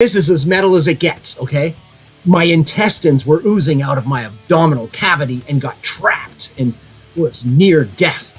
This is as metal as it gets, okay? My intestines were oozing out of my abdominal cavity and got trapped and was near death.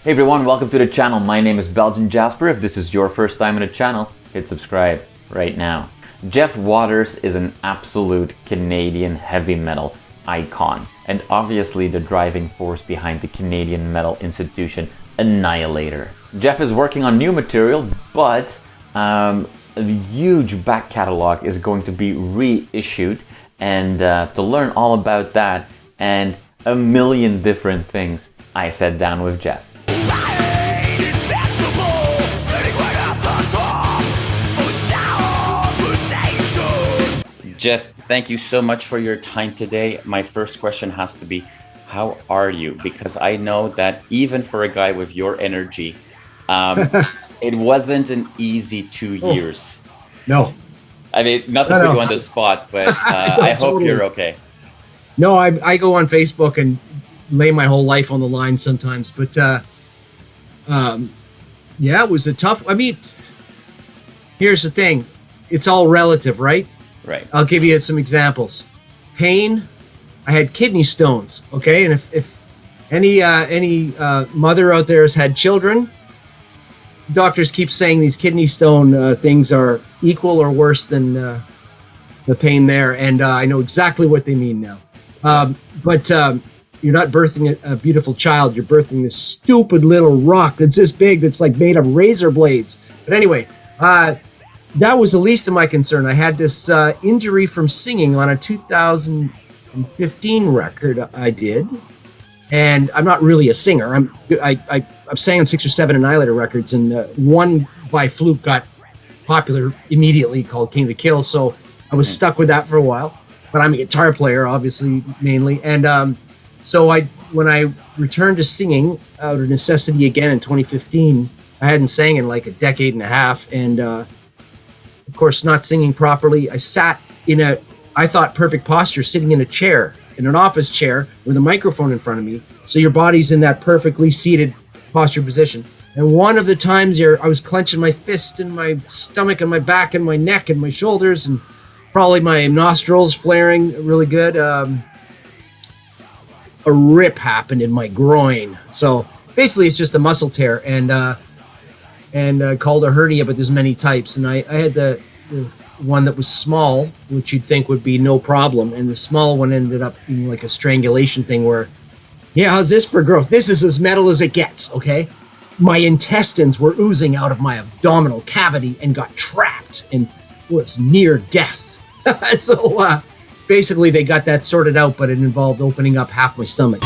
Hey everyone, welcome to the channel. My name is Belgian Jasper. If this is your first time on the channel, hit subscribe right now. Jeff Waters is an absolute Canadian heavy metal icon, and obviously the driving force behind the Canadian metal institution Annihilator. Jeff is working on new material, but a huge back catalog is going to be reissued, and to learn all about that and a million different things, I sat down with Jeff. Jeff, thank you so much for your time today. My first question has to be, how are you? Because I know that even for a guy with your energy, it wasn't an easy 2 years. No. I mean, not to put you on the spot, but I hope totally. You're okay. No, I go on Facebook and lay my whole life on the line sometimes. But yeah, it was a tough, I mean, here's the thing. It's all relative, right? Right. I'll give you some examples. Pain, I had kidney stones, okay? And if any mother out there has had children, doctors keep saying these kidney stone things are equal or worse than the pain there, and I know exactly what they mean now. But you're not birthing a beautiful child, you're birthing this stupid little rock that's this big, that's like made of razor blades. But anyway, that was the least of my concern. I had this injury from singing on a 2015 record I did, and I'm not really a singer. I sang on 6 or 7 Annihilator records, and one by fluke got popular immediately called King of the Kill, so I was stuck with that for a while. But I'm a guitar player, obviously, mainly, and so when I returned to singing out of necessity again in 2015, I hadn't sang in like a decade and a half, and of course, not singing properly. I sat in a, I thought, perfect posture, sitting in a chair, in an office chair with a microphone in front of me. So your body's in that perfectly seated posture position. And one of the times I was clenching my fist in my stomach and my back and my neck and my shoulders and probably my nostrils flaring really good. A rip happened in my groin. So basically it's just a muscle tear, and called a hernia, but there's many types. And I had the one that was small, which you'd think would be no problem, and the small one ended up being like a strangulation thing where, yeah, how's this for growth? This is as metal as it gets, okay? My intestines were oozing out of my abdominal cavity and got trapped and was near death. So basically they got that sorted out, but it involved opening up half my stomach.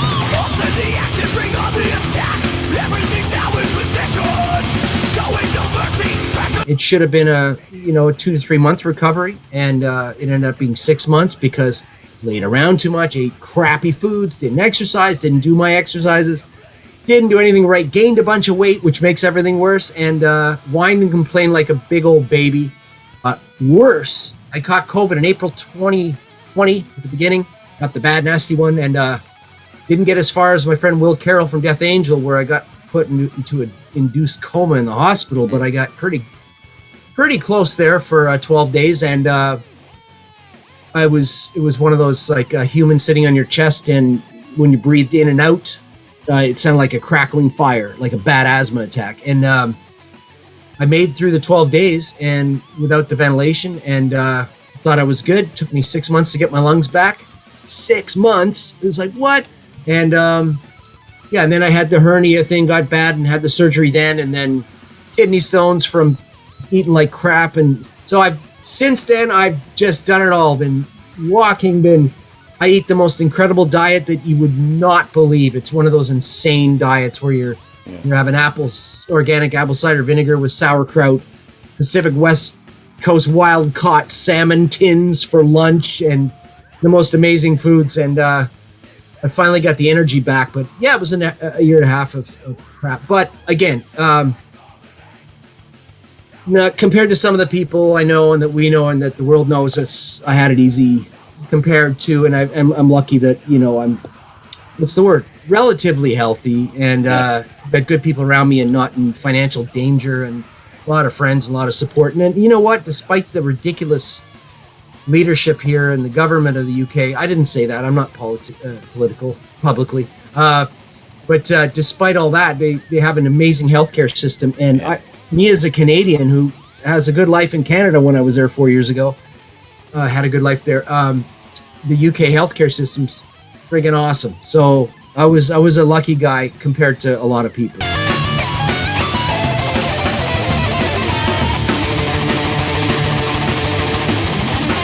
It should have been a 2 to 3 month recovery, and it ended up being 6 months because laid around too much, ate crappy foods, didn't exercise, didn't do my exercises, didn't do anything right, gained a bunch of weight, which makes everything worse, and whined and complained like a big old baby. Worse, I caught COVID in April 2020 at the beginning, got the bad nasty one, and didn't get as far as my friend Will Carroll from Death Angel, where I got put into an induced coma in the hospital, but I got pretty close there for 12 days, and it was one of those like a human sitting on your chest, and when you breathed in and out, it sounded like a crackling fire, like a bad asthma attack. And I made through the 12 days and without the ventilation, and thought I was good. It took me 6 months to get my lungs back. 6 months. It was like, what? And yeah, and then I had the hernia thing, got bad, and had the surgery then, and then kidney stones from eating like crap. And so since then I've just done it all. Been walking, I eat the most incredible diet that you would not believe. It's one of those insane diets where you're having organic apple cider vinegar with sauerkraut, Pacific West Coast wild caught salmon tins for lunch, and the most amazing foods. And I finally got the energy back, but yeah, it was a year and a half of crap. But again, compared to some of the people I know and that we know and that the world knows, I had it easy compared to, and I'm lucky that, I'm what's the word? relatively healthy, and got good people around me and not in financial danger, and a lot of friends, a lot of support. And then, you know what? Despite the ridiculous leadership here in the government of the UK, I didn't say that. I'm not political publicly. But despite all that, they have an amazing healthcare system. And me as a Canadian who has a good life in Canada when I was there 4 years ago, had a good life there. The UK healthcare system's friggin' awesome. So I was a lucky guy compared to a lot of people.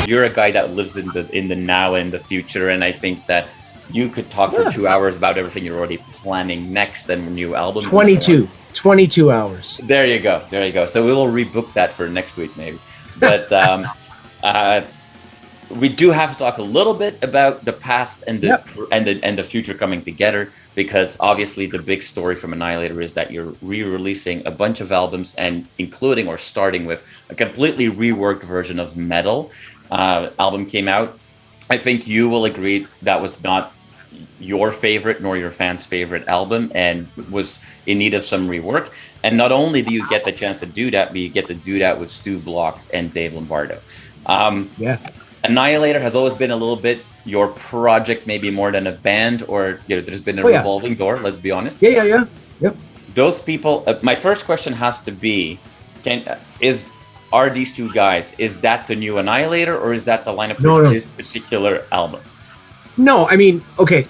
You're a guy that lives in the now and the future, and I think that you could talk for 2 hours about everything you're already planning next and new albums. 22 hours. There you go. So we will rebook that for next week maybe. But we do have to talk a little bit about the past and the future coming together, because obviously the big story from Annihilator is that you're re-releasing a bunch of albums, and including or starting with a completely reworked version of Metal. Album came out. I think you will agree that was not your favorite nor your fans' favorite album, and was in need of some rework. And not only do you get the chance to do that, but you get to do that with Stu Block and Dave Lombardo. Annihilator has always been a little bit your project, maybe more than a band, or there's been a revolving door, let's be honest. Yep. Those people, my first question has to be, are these two guys, is that the new Annihilator, or is that the lineup for this particular album? No, I mean, okay.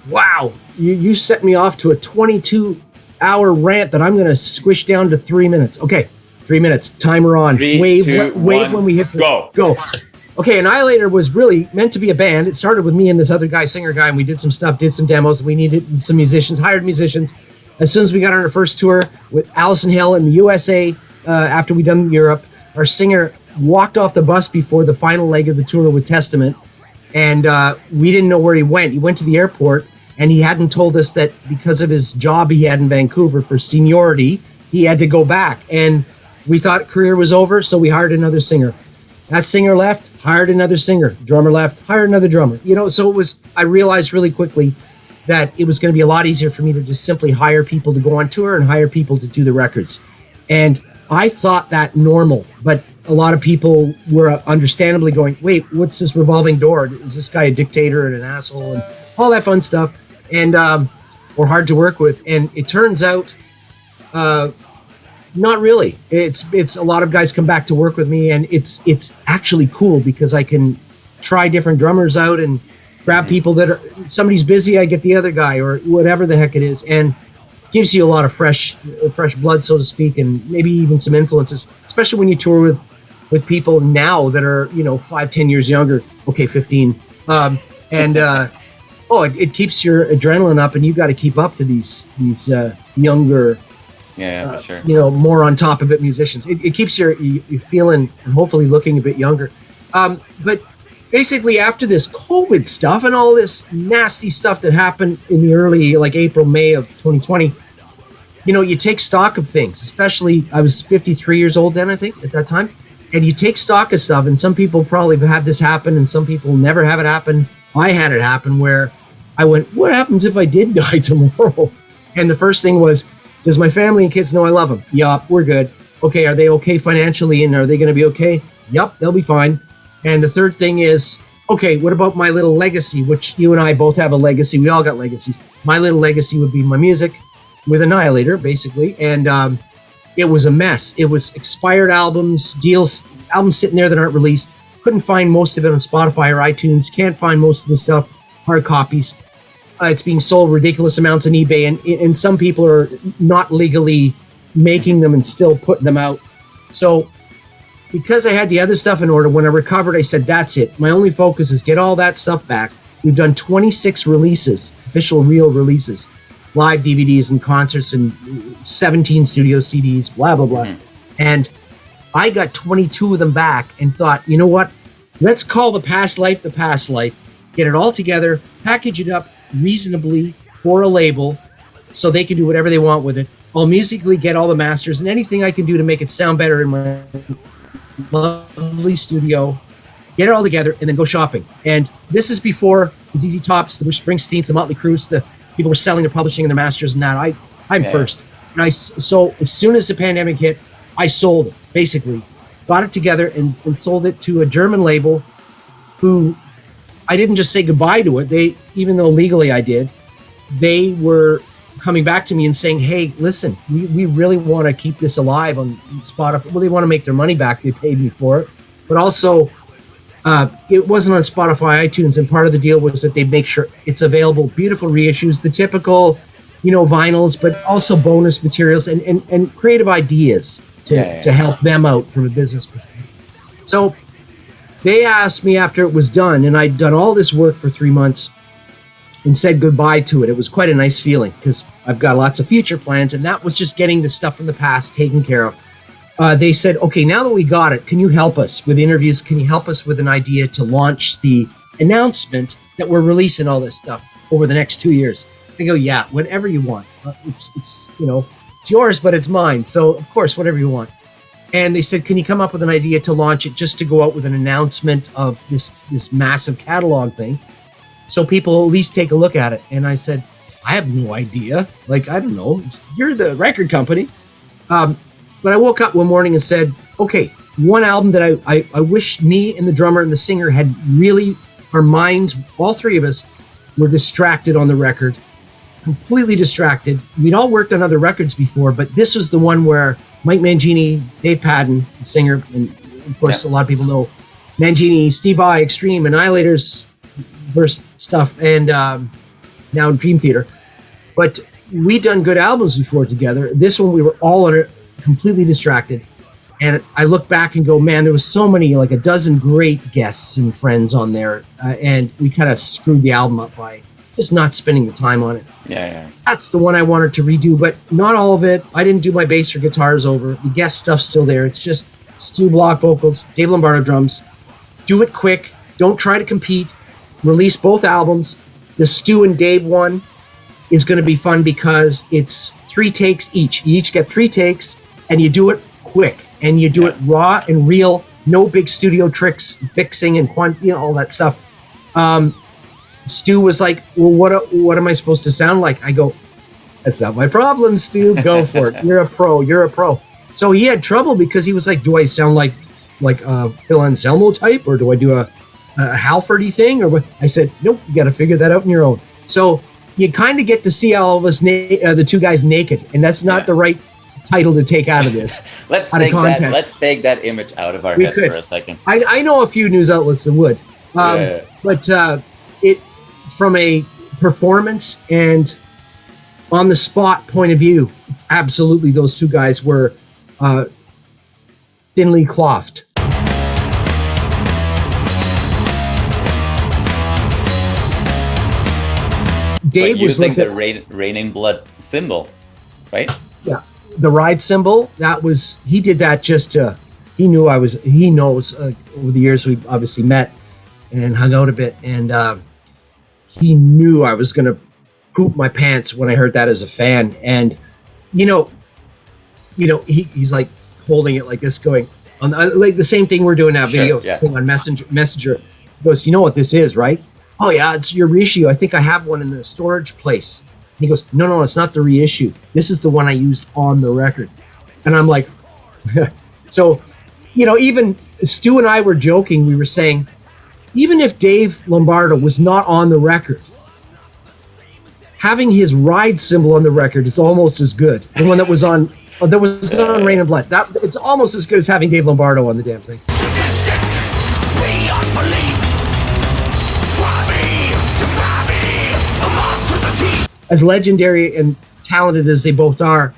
Wow. You set me off to a 22-hour rant that I'm going to squish down to 3 minutes. Okay, 3 minutes. Timer on. 3, wave 2, wave when we hit go. Okay, Annihilator was really meant to be a band. It started with me and this other guy, singer guy, and we did some stuff, did some demos. We needed some musicians, hired musicians. As soon as we got on our first tour with Allison Hill in the USA, after we done Europe, our singer walked off the bus before the final leg of the tour with Testament, and we didn't know where he went. He went to the airport, and he hadn't told us that because of his job he had in Vancouver for seniority, he had to go back. And we thought career was over, so we hired another singer. That singer left, hired another singer. Drummer left, hired another drummer. So it was, I realized really quickly that it was going to be a lot easier for me to just simply hire people to go on tour and hire people to do the records. And I thought that normal, but a lot of people were understandably going, wait, what's this revolving door? Is this guy a dictator and an asshole and all that fun stuff? And, or hard to work with. And it turns out, not really. It's a lot of guys come back to work with me, and it's actually cool because I can try different drummers out and grab people that are, somebody's busy, I get the other guy, or whatever the heck it is, and gives you a lot of fresh blood, so to speak, and maybe even some influences, especially when you tour with people now that are 5-10 years younger. Okay, 15, it keeps your adrenaline up, and you've got to keep up to these younger. For sure. More on top of it musicians. It keeps you feeling and hopefully looking a bit younger. But basically after this COVID stuff and all this nasty stuff that happened in the early, like April, May of 2020, you take stock of things, especially I was 53 years old then, I think, at that time. And you take stock of stuff, and some people probably have had this happen and some people never have it happen. I had it happen where I went, what happens if I did die tomorrow? And the first thing was, does my family and kids know I love them? Yup, we're good. Okay, are they okay financially, and are they going to be okay? Yup, they'll be fine. And the third thing is, okay, what about my little legacy, which you and I both have a legacy. We all got legacies. My little legacy would be my music with Annihilator, basically. And it was a mess. It was expired albums, albums sitting there that aren't released. Couldn't find most of it on Spotify or iTunes. Can't find most of the stuff, hard copies. It's being sold ridiculous amounts on eBay, and some people are not legally making them and still putting them out. So because I had the other stuff in order, when I recovered, I said, that's it. My only focus is get all that stuff back. We've done 26 releases, official real releases, live DVDs and concerts, and 17 studio CDs, blah, blah, blah. And I got 22 of them back and thought, you know what? Let's call the past life, get it all together, package it up reasonably for a label so they can do whatever they want with it. I'll musically get all the masters and anything I can do to make it sound better in my lovely studio, get it all together, and then go shopping. And this is before the ZZ Tops, the Bruce Springsteens, the Motley Crues, the people were selling their publishing and their masters and that. I'm Yeah. first. And so as soon as the pandemic hit, I sold it, basically. Got it together and sold it to a German label who I didn't just say goodbye to it. They, even though legally I did, they were coming back to me and saying, hey, listen, we really want to keep this alive on Spotify. Well, they want to make their money back. They paid me for it. But also, it wasn't on Spotify, iTunes, and part of the deal was that they'd make sure it's available. Beautiful reissues, the typical, vinyls, but also bonus materials and creative ideas to help them out from a business perspective. So they asked me after it was done, and I'd done all this work for 3 months, and said goodbye to it. It was quite a nice feeling because I've got lots of future plans, and that was just getting the stuff from the past taken care of. They said, okay, now that we got it, can you help us with interviews? Can you help us with an idea to launch the announcement that we're releasing all this stuff over the next 2 years? I go, yeah, whatever you want. It's yours, but it's mine. So of course, whatever you want. And they said, can you come up with an idea to launch it, just to go out with an announcement of this massive catalog thing, so people at least take a look at it? And I said, I have no idea. Like, I don't know. You're the record company. But I woke up one morning and said, okay, one album that I wish me and the drummer and the singer had really, our minds, all three of us, were distracted on the record, completely distracted. We'd all worked on other records before, but this was the one where Mike Mangini, Dave Padden, the singer, and of course, a lot of people know Mangini, Steve Vai, Extreme, Annihilator's verse stuff, and now Dream Theater. But we'd done good albums before together. This one, we were all on it, completely distracted. And I look back and go, man, there was so many, like a dozen great guests and friends on there. And we kind of screwed the album up by just not spending the time on it. Yeah. That's the one I wanted to redo, but not all of it. I didn't do my bass or guitars over. The guest stuff's still there. It's just Stu Block vocals, Dave Lombardo drums. Do it quick. Don't try to compete. Release both albums. The Stu and Dave one is going to be fun because it's 3 takes each. You each get 3 takes, and you do it quick. And you do it raw and real. No big studio tricks, fixing, and all that stuff. Stu was like, well, what am I supposed to sound like? I go, that's not my problem, Stu. Go for it. You're a pro. So he had trouble because he was like, do I sound like Phil Anselmo type, or do I do a Halfordy thing, or what? I said, nope, you got to figure that out on your own. So you kind of get to see all of us, the two guys naked, and that's not the right title to take out of this. Let's take that image out of our heads for a second. I know a few news outlets that would, but it, from a performance and on the spot point of view, absolutely, those two guys were thinly clothed. Dave was using the raining blood cymbal, right? Yeah, the ride cymbal. He did that just to. He knows over the years we've obviously met and hung out a bit, and he knew I was gonna poop my pants when I heard that as a fan. And he's like holding it like this, going on like the same thing we're doing now, video thing on Messenger. He goes, you know what this is, right? Oh yeah, it's your reissue. I think I have one in the storage place. And he goes, no, it's not the reissue. This is the one I used on the record. And I'm like, so, even Stu and I were joking. We were saying, even if Dave Lombardo was not on the record, having his ride cymbal on the record is almost as good. The one that was on Rain and Blood. It's almost as good as having Dave Lombardo on the damn thing. As legendary and talented as they both are,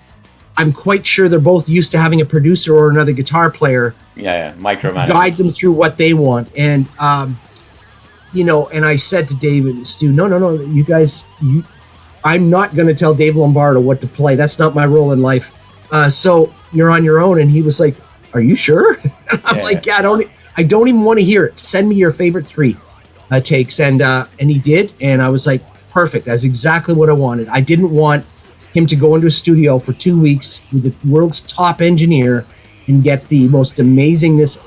I'm quite sure they're both used to having a producer or another guitar player micromanage, guide them through what they want. And and I said to Dave and Stu, no, you guys, I'm not going to tell Dave Lombardo what to play. That's not my role in life. So you're on your own. And he was like, are you sure? I'm like, yeah, I don't even want to hear it. Send me your favorite 3 takes. And he did. And I was like, perfect. That's exactly what I wanted. I didn't want him to go into a studio for 2 weeks with the world's top engineer and get the most amazingness.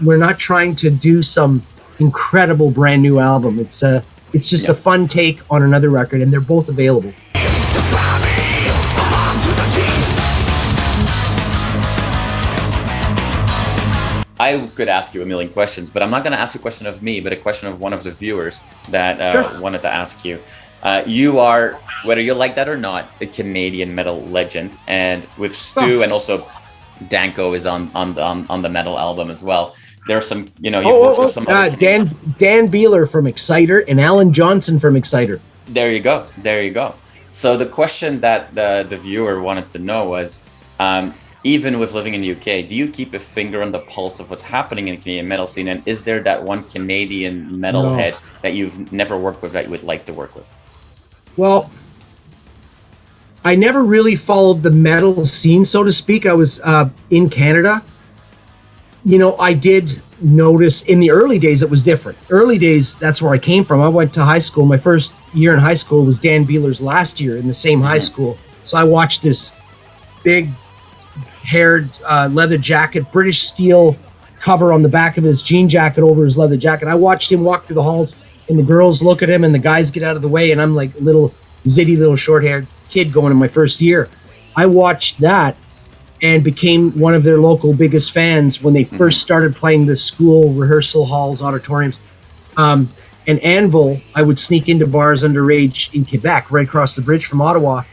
We're not trying to do some incredible brand new album. It's It's just a fun take on another record, and they're both available. I could ask you a million questions, but I'm not going to ask you a question of me, but a question of one of the viewers that wanted to ask you. You are, whether you like that or not, a Canadian metal legend, and with Stu and also Danko is on the metal album as well. There's some, you know, you've worked with some other Dan Beeler from Exciter and Alan Johnson from Exciter. There you go. There you go. So the question that the viewer wanted to know was, even with living in the UK, do you keep a finger on the pulse of what's happening in the Canadian metal scene? And is there that one Canadian metalhead that you've never worked with that you would like to work with? Well, I never really followed the metal scene, so to speak. I was in Canada. You know, I did notice in the early days it was different. Early days, that's where I came from. I went to high school. My first year in high school was Dan Beeler's last year in the same high school. So I watched this big haired leather jacket, British steel cover on the back of his jean jacket over his leather jacket. I watched him walk through the halls, and the girls look at him and the guys get out of the way, and I'm like a little zitty little short-haired kid going in my first year. I watched that and became one of their local biggest fans when they first started playing the school rehearsal halls, auditoriums. And Anvil, I would sneak into bars underage in Quebec, right across the bridge from Ottawa,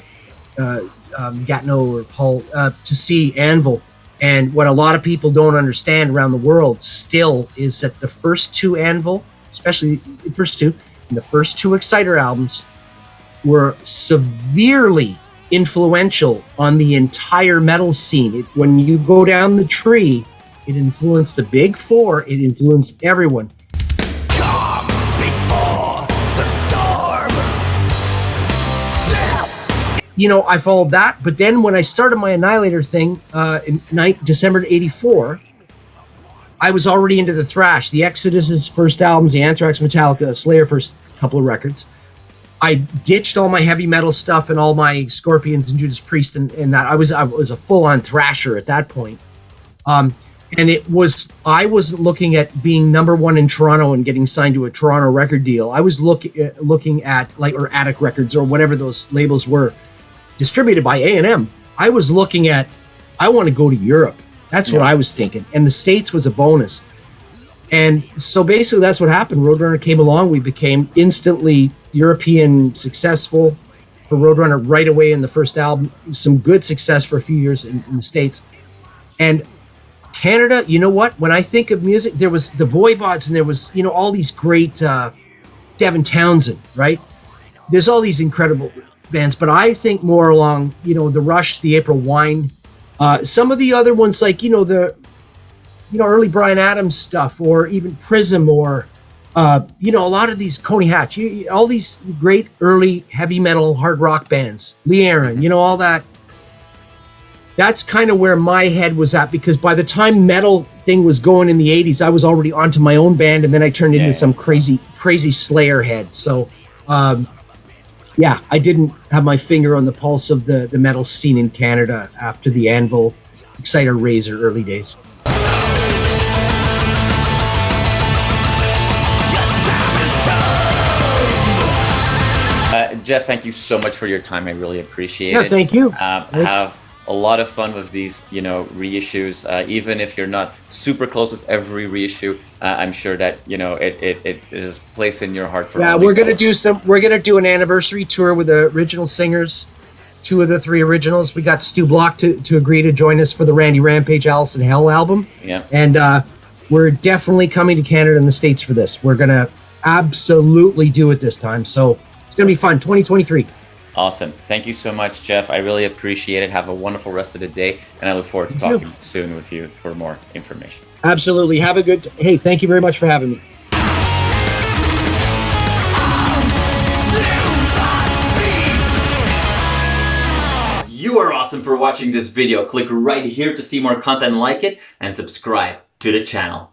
Gatineau or Hull, to see Anvil. And what a lot of people don't understand around the world still is that the first two Anvil, especially the first two, and the first two Exciter albums were severely influential on the entire metal scene. When you go down the tree, it influenced the big four, it influenced everyone. Come before the storm. You know, I followed that, but then when I started my Annihilator thing in December '84, I was already into the thrash. The Exodus's first albums, the Anthrax, Metallica, Slayer first couple of records. I ditched all my heavy metal stuff and all my Scorpions and Judas Priest and that. I was a full-on thrasher at that point. And I wasn't looking at being #1 in Toronto and getting signed to a Toronto record deal. I was looking at or Attic Records or whatever those labels were, distributed by A&M. I was looking at, I want to go to Europe. That's what I was thinking. And the States was a bonus. And so basically that's what happened. Roadrunner came along. We became instantly European successful for Roadrunner right away in the first album. Some good success for a few years in the States. And Canada, you know what? When I think of music, there was the Voivods and there was, you know, all these great Devin Townsend, right? There's all these incredible bands, but I think more along, you know, the Rush, the April Wine, some of the other ones like, you know, the early Bryan Adams stuff, or even Prism, or you know, a lot of these Coney Hatch, all these great early heavy metal hard rock bands, Lee Aaron, you know, all that. That's kind of where my head was at, because by the time metal thing was going in the 80s, I was already onto my own band, and then I turned into some crazy Slayer head. So yeah, I didn't have my finger on the pulse of the metal scene in Canada after the Anvil, Exciter, Razor early days. Jeff, thank you so much for your time. I really appreciate it. Yeah, thank you. Have a lot of fun with these, you know, reissues. Even if you're not super close with every reissue, I'm sure that, you know, it is placed in your heart for. Yeah, we're gonna do an anniversary tour with the original singers, 2 of the 3 originals. We got Stu Block to agree to join us for the Randy Rampage, Alice in Hell album. Yeah. And we're definitely coming to Canada and the States for this. We're gonna absolutely do it this time. So it's gonna be fun. 2023. Awesome. Thank you so much, Jeff. I really appreciate it. Have a wonderful rest of the day, and I look forward to talking soon with you for more information. Absolutely. Have a good. Hey, thank you very much for having me. You are awesome for watching this video. Click right here to see more content like it and subscribe to the channel.